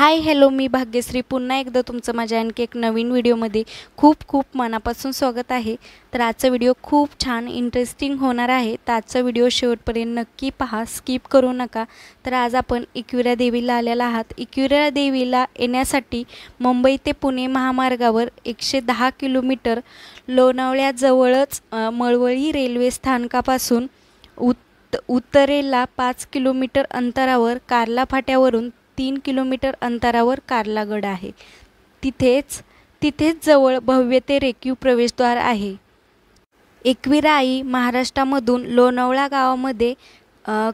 Hi hello, मी भाग्यश्री पुन्हा एकदा तुमचं माझ्या आणखी एक नवीन व्हिडिओमध्ये खूप खूप मनापासून स्वागत आहे। तर आजचा व्हिडिओ खूप छान इंटरेस्टिंग होणार आहे। तर आजचा व्हिडिओ शेवटपर्यंत नक्की पहा, स्किप करू नका। तर आज आपण एकविरा देवीला आलेला आहात। एकविरा देवीला येण्यासाठी मुंबई ते पुणे महामार्गावर 110 किलोमीटर लोणावळ्याजवळच मळवळी रेल्वे स्थानकापासून उत्तरेला 5 किलोमीटर अंतरावर कार्ला फाट्यावरून 3 किलोमीटर अंतरावर कार्लागड आहे। तिथेच जवळ भव्य ते रेखीव प्रवेशद्वार आहे। एकविरा आई महाराष्ट्रामधून लोणावळा गावामध्ये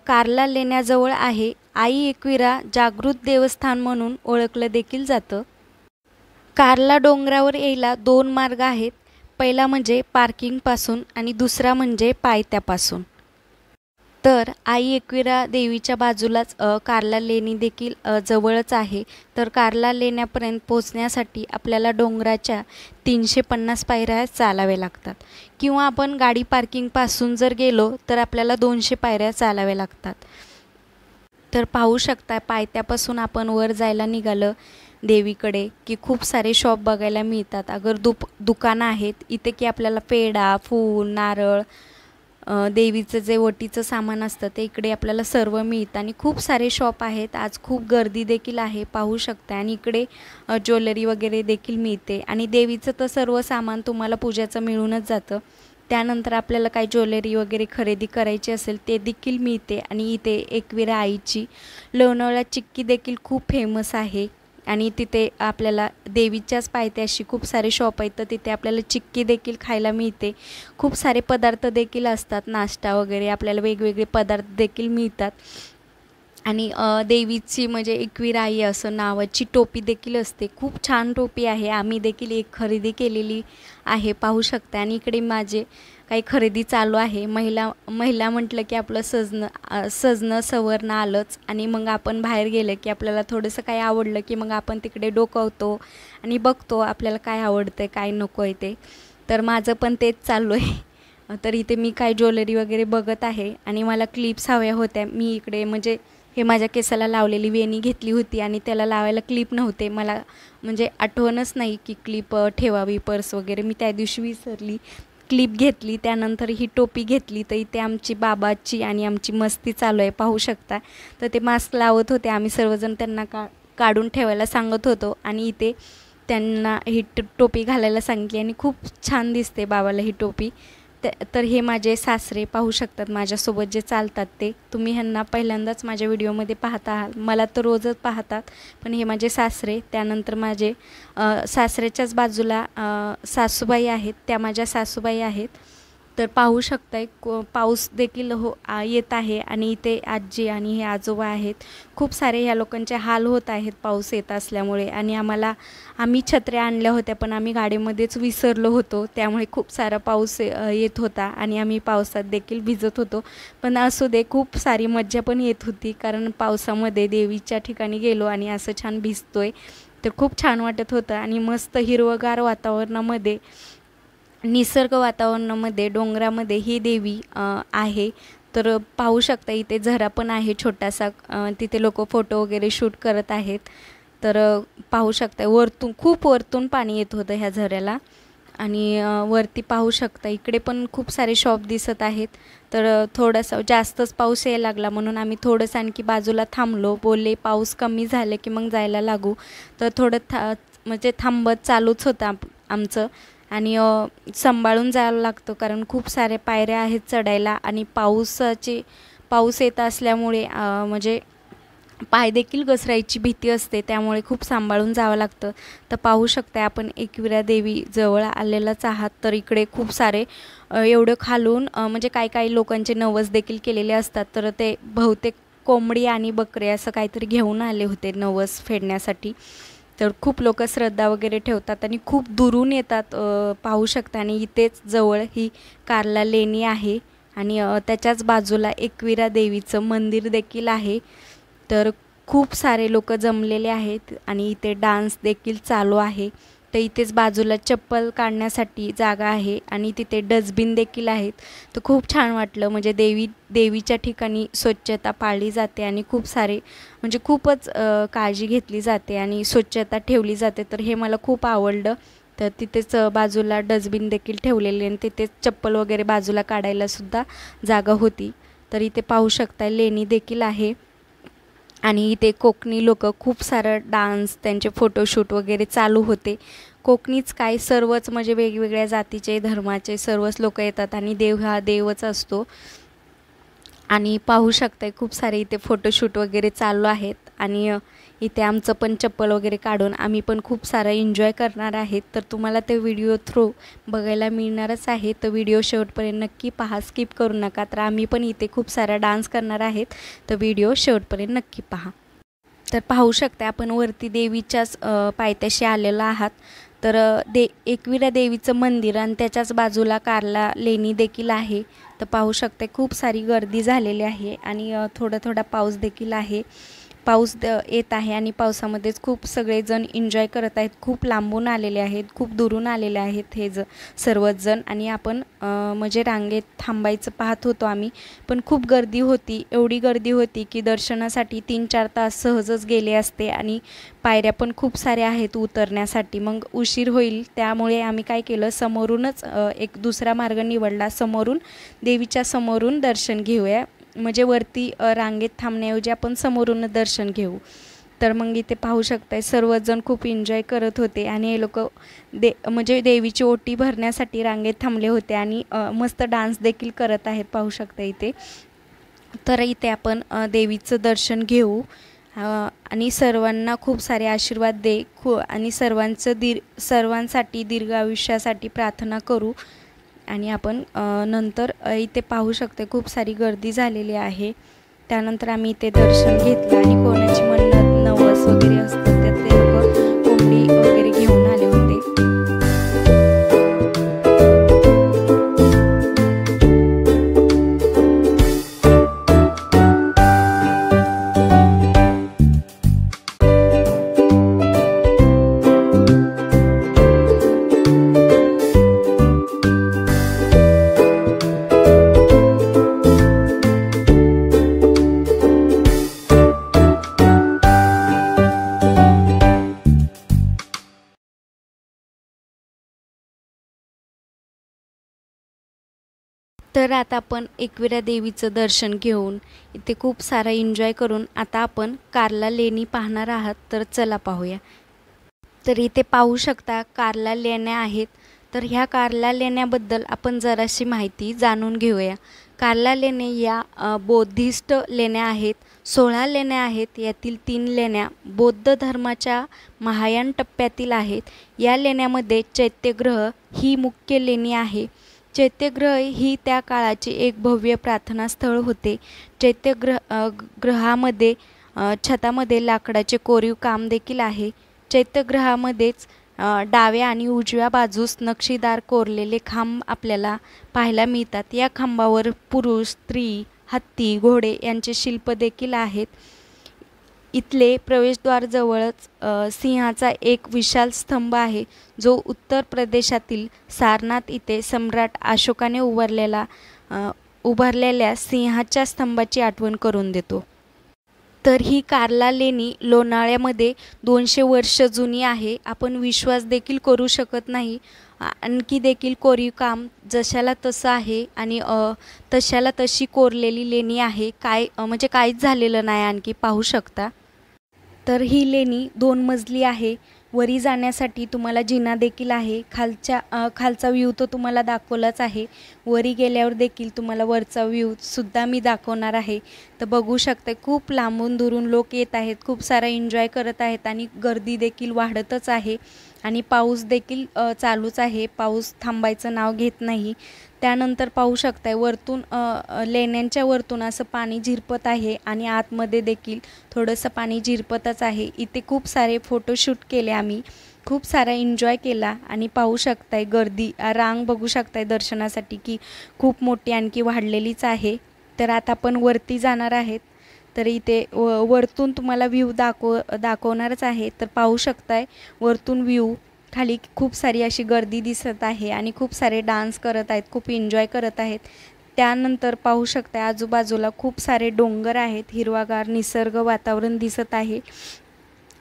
कार्ला लेण्याजवळ आहे। आई एकविरा जागृत देवस्थान म्हणून ओळखलं देखील जातं। कार्ला डोंगरावर यायला 2 मार्ग आहेत। पहिला म्हणजे पार्किंगपासून आणि दुसरा म्हणजे पायथ्यापासून। तर आई एकविरा देवीच्या बाजूलाच कार्ला लेणी देखील जवळच आहे। तर कार्ला लेण्यापर्यंत पोहोचण्यासाठी आपल्याला डोंगराच्या 350 पायऱ्या चालाव्या लागतात, किंवा आपण गाडी पार्किंगपासून जर गेलो तर आपल्याला 200 पायऱ्या चालाव्या लागतात। तर पाहू शकता, पायथ्यापासून आपण वर जायला निघालं देवीकडे की खूप सारे शॉप बघायला मिळतात। दुकानं आहेत इथे की आपल्याला पेढा, फूल, नारळ, देवीचं जे वटीचं सामान असतं ते इकडे आपल्याला सर्व मिळतं आणि खूप सारे शॉप आहेत। आज खूप गर्दी देखील आहे, पाहू शकता। आणि इकडे ज्वेलरी वगैरे देखील मिळते आणि देवीचं तर सर्व सामान तुम्हाला पूजेचं मिळूनच जातं। त्यानंतर आपल्याला काही ज्वेलरी वगैरे खरेदी करायची असेल ते देखील मिळते। आणि इथे एकविरा आईची लोणावळा चिक्की देखील खूप फेमस आहे आणि तिथे आपल्याला देवीच्याच पायथ्याशी खूप सारे शॉप आहेत, तर तिथे आपल्याला चिक्की देखील खायला मिळते। खूप सारे पदार्थ देखील असतात, नाश्ता वगैरे आपल्याला वेगवेगळे पदार्थ देखील मिळतात। आणि देवीची म्हणजे एकविरा आई असं नावाची टोपी देखील असते, खूप छान टोपी आहे। आम्ही देखील एक खरेदी केलेली आहे, पाहू शकता। आणि इकडे माझे काही खरेदी चालू आहे। महिला म्हटलं की आपलं सजणं सवरणं आलंच, आणि मग आपण बाहेर गेलं की आपल्याला थोडंसं काही आवडलं की मग आपण तिकडे डोकावतो आणि बघतो आपल्याला काय आवडतं काय नको आहे ते। तर माझं पण तेच चालू आहे। तर इथे मी काय ज्वेलरी वगैरे बघत आहे आणि मला क्लिप्स हव्या होत्या। मी इकडे म्हणजे हे माझ्या केसाला लावलेली वेणी घेतली होती आणि त्याला लावायला क्लिप नव्हते, मला म्हणजे आठवणच नाही की क्लिप ठेवावी, पर्स वगैरे मी त्या दिवशी विसरली। क्लिप घेतली, त्यानंतर ही टोपी घेतली। तर इथे आमची बाबाची आणि आमची मस्ती चालू आहे, पाहू शकता। तर ते मास्क लावत होते, आम्ही सर्वजण त्यांना काढून ठेवायला सांगत होतो आणि इथे त्यांना ही टोपी घालायला सांगितली आणि खूप छान दिसते बाबाला ही टोपी। तर हे माझे सासरे पाहू शकतात माझ्यासोबत जे चालतात ते। तुम्ही ह्यांना पहिल्यांदाच माझ्या व्हिडिओमध्ये पाहत आहात, मला तर रोजच पाहतात, पण हे माझे सासरे। त्यानंतर माझे सासऱ्याच्याच बाजूला सासूबाई आहेत, त्या माझ्या सासूबाई आहेत। तर पाहू शकताय पाऊस देखील येत आहे आणि इथे आजी आणि हे आजोबा आहेत। खूप सारे ह्या लोकांचे हाल होत आहेत पाऊस येत असल्यामुळे। आणि आम्ही छत्र्या आणल्या होत्या, पण आम्ही गाडीमध्येच विसरलो होतो, त्यामुळे खूप सारा पाऊस येत होता आणि आम्ही पावसात देखील भिजत होतो। पण असू दे, खूप सारी मज्जा पण येत होती, कारण पावसामध्ये देवीच्या ठिकाणी गेलो आणि असं छान भिजतोय, तर खूप छान वाटत होतं। आणि मस्त हिरवगार वातावरणामध्ये, निसर्ग वातावरणामध्ये, डोंगरामध्ये ही देवी आहे। तर पाहू शकता इथे झरा पण आहे छोटासा, तिथे लोक फोटो वगैरे शूट करत आहेत। तर पाहू शकता खूप वरतून पाणी येत होतं ह्या झऱ्याला। आणि वरती पाहू शकता इकडे पण खूप सारे शॉप दिसत आहेत। तर थोडासा जास्तच पाऊस यायला लागला म्हणून आम्ही थोडंसं आणखी बाजूला थांबलो, बोलले पाऊस कमी झाले की मग जायला लागू। तर थोडं म्हणजे थांबत चालूच होतं आमचं। आणि सांभाळून जायला लागतं, कारण खूप साऱ्या पायऱ्या आहेत चढायला आणि पाऊस येत असल्यामुळे म्हणजे पाय देखील घसरायची भीती असते, त्यामुळे खूप सांभाळून जावं लागतं। तर पाहू शकता आपण एकविरा देवी जवळ आलेलाच आहात। तर इकडे खूप सारे एवढं खालून म्हणजे काही लोकांचे नवस देखील केलेले असतात, तर ते बहुतेक कोंबडी आणि बकरे असं काहीतरी घेऊन आले होते नवस फेडण्यासाठी। तर खूप लोक श्रद्धा वगैरे ठेवतात आणि खूप दुरून येतात, पाहू शकता। आणि इथेच जवळ ही कार्ला लेणी आहे आणि त्याच्याच बाजूला एकविरा देवीचं मंदिर देखील आहे। तर खूप सारे लोक जमलेले आहेत आणि इथे डान्स देखील चालू आहे। तर इथेच बाजूला चप्पल काढण्यासाठी जागा आहे आणि तिथे डस्टबिन देखील आहेत. तर खूप छान वाटलं, म्हणजे देवीच्या ठिकाणी स्वच्छता पाळली जाते आणि खूप सारे म्हणजे खूपच काळजी घेतली जाते आणि स्वच्छता ठेवली जाते. तर हे मला खूप आवडलं. तर तिथेच बाजूला डस्टबिन देखील ठेवलेले आणि तिथेच चप्पल वगैरे बाजूला काढायलासुद्धा जागा होती. तर इथे पाहू शकता लेणी देखील आहे आणि इथे कोकणी लोकं खूप सारं डान्स, त्यांचे फोटोशूट वगैरे चालू होते. कोकणीच काय, सर्वच म्हणजे वेगवेगळ्या जातीचे, धर्माचे सर्वच लोकं येतात आणि देव हा देवच असतो. आणि पाहू शकताय खूप सारे इथे फोटोशूट वगैरे चालू आहेत आणि इथे आमचं पण चप्पल वगैरे काढून आम्ही पण खूप सारं एन्जॉय करणार आहेत. तर तुम्हाला ते व्हिडिओ थ्रू बघायला मिळणारच आहे. तर व्हिडिओ शेवटपर्यंत नक्की पहा, स्किप करू नका. तर आम्ही पण इथे खूप सारा डान्स करणार आहेत. तर व्हिडिओ शेवटपर्यंत नक्की पहा. तर पाहू शकता आपण वरती देवीच्याच पायथ्याशी आलेलो आहात. तर एकविरा देवीचं मंदिर आणि त्याच्याच बाजूला कार्ला लेणी देखील आहे. तर पाहू शकता खूप सारी गर्दी झालेली आहे आणि थोडा पाऊस देखील आहे. पाऊस येत आहे आणि पावसामध्येच खूप सगळेजण एन्जॉय करत आहेत. खूप लांबून आलेले आहेत, खूप दुरून आलेले आहेत हे सर्वच जण. आणि आपण म्हणजे रांगेत थांबायचं पाहत होतो आम्ही, पण खूप गर्दी होती. एवढी गर्दी होती की दर्शनासाठी 3-4 तास सहजच गेले असते आणि पायऱ्या पण खूप साऱ्या आहेत उतरण्यासाठी. मग उशीर होईल, त्यामुळे आम्ही काय केलं, समोरूनच एक दुसरा मार्ग निवडला. समोरून देवीच्या समोरून दर्शन घेऊया, म्हणजे वरती रांगेत थांबण्याऐवजी आपण समोरून दर्शन घेऊ. तर मग इथे पाहू शकताय सर्वजण खूप एन्जॉय करत होते आणि हे लोक म्हणजे देवीची ओटी भरण्यासाठी रांगेत थांबले होते आणि मस्त डान्स देखील करत आहेत, पाहू शकता इथे. तर इथे आपण देवीचं दर्शन घेऊ आणि सर्वांना खूप सारे आशीर्वाद दे आणि सर्वांसाठी दीर्घ आयुष्यासाठी प्रार्थना करू. आणि आपण नंतर इथे पाहू शकते खूप सारी गर्दी झालेली आहे. त्यानंतर आम्ही इथे दर्शन घेतलं आणि कोणाची मन्नत, नवस वगैरे असतं तर ते लोक कोंबडी वगैरे घेऊन आले होते. तर आता आपण एकविरा देवीचं दर्शन घेऊन इथे खूप सारा एन्जॉय करून आता आपण कार्ला लेणी पाहणार आहात. तर चला पाहूया. तर इथे पाहू शकता कार्ला लेण्या आहेत. तर ह्या कार्ला लेण्याबद्दल आपण जराशी माहिती जाणून घेऊया. कार्ला लेण्या या बौद्धिस्ट लेण्या आहेत. 16 लेण्या आहेत. यातील 3 लेण्या बौद्ध धर्माच्या महायान टप्प्यातील आहेत. या लेण्यामध्ये चैत्यग्रह ही मुख्य लेणी आहे. चैत्यग्रह ही त्या काळाचे एक भव्य प्रार्थनास्थळ होते. ग्रहामध्ये छतामध्ये लाकडाचे कोरीव काम देखील आहे. चैत्यग्रहामध्येच डाव्या आणि उजव्या बाजूस नक्षीदार कोरलेले खांब आपल्याला पाहायला मिळतात. या खांबावर पुरुष, स्त्री, हत्ती, घोडे यांचे शिल्प देखील आहेत. इथले प्रवेशद्वाराजवळच सिंहाचा एक विशाल स्तंभ आहे, जो उत्तर प्रदेशातील सारनाथ इथे सम्राट अशोकाने उभारलेल्या सिंहाच्या स्तंभाची आठवण करून देतो. तर ही कार्ला लेणी लोणावळ्यामध्ये 200 वर्ष जुनी आहे. आपण विश्वास देखील करू शकत नाही. आणखी देखील कोरीव काम जशाला तसं आहे आणि तशाला तशी कोरलेली लेणी आहे. म्हणजे काहीच झालेलं नाही. आणखी पाहू शकता. तर ही लेणी 2 मजली आहे. वरी जाण्यासाठी तुम्हाला जिना देखील आहे. खालचा व्ह्यू तो तुम्हाला दाखवलाच आहे. वरी गेल्यावर देखील तुम्हाला वरचा व्ह्यूसुद्धा मी दाखवणार आहे. तर बघू शकता खूप लांबून दुरून लोक येत आहेत, खूप सारा एन्जॉय करत आहेत आणि गर्दी देखील वाढतच आहे आणि पाऊस देखील चालूच आहे. पाऊस थांबायचं नाव घेत नाही. त्यानंतर पाहू शकताय वरतून लेण्यांच्या वरतून असं पाणी झिरपत आहे आणि आतमध्ये देखील थोडंसं पाणी झिरपतच आहे. इथे खूप सारे फोटोशूट केले आम्ही, खूप सारा एन्जॉय केला आणि पाहू शकताय गर्दी, रांग बघू शकताय दर्शनासाठी की खूप मोठी आणखी वाढलेलीच आहे. तर आता आपण वरती जाणार आहेत. तर इथे वरतून तुम्हाला व्ह्यू दाखवणारच आहे. तर पाहू शकताय वरतून व्ह्यू खाली खूप सारी अशी गर्दी दिसत आहे आणि खूप सारे डान्स करत आहेत, खूप एन्जॉय करत आहेत. त्यानंतर पाहू शकता आजूबाजूला खूप सारे डोंगर आहेत, हिरवागार निसर्ग वातावरण दिसत आहे.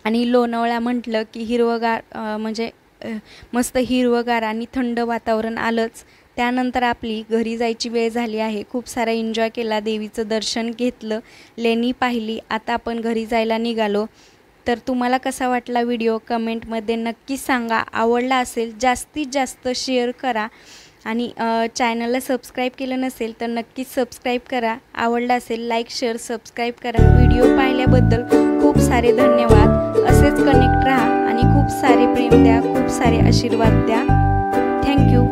आणि लोणावळा म्हटलं की हिरवगार म्हणजे मस्त हिरवगार आणि थंड वातावरण आलंच. त्यानंतर आपली घरी जायची वेळ झाली आहे. खूप सारा एन्जॉय केला, देवीचं दर्शन घेतलं, लेणी पाहिली. आता आपण घरी जायला निघालो. तर तुम्हाला कसा वाटला व्हिडिओ कमेंटमध्ये नक्की सांगा. आवडला असेल जास्तीत जास्त शेअर करा आणि चॅनलला सबस्क्राईब केलं नसेल तर नक्कीच सबस्क्राईब करा. आवडला असेल लाईक शेअर सबस्क्राईब करा. व्हिडिओ पाहिल्याबद्दल खूप सारे धन्यवाद. असेच कनेक्ट राहा आणि खूप सारे प्रेम द्या, खूप सारे आशीर्वाद द्या. थँक्यू.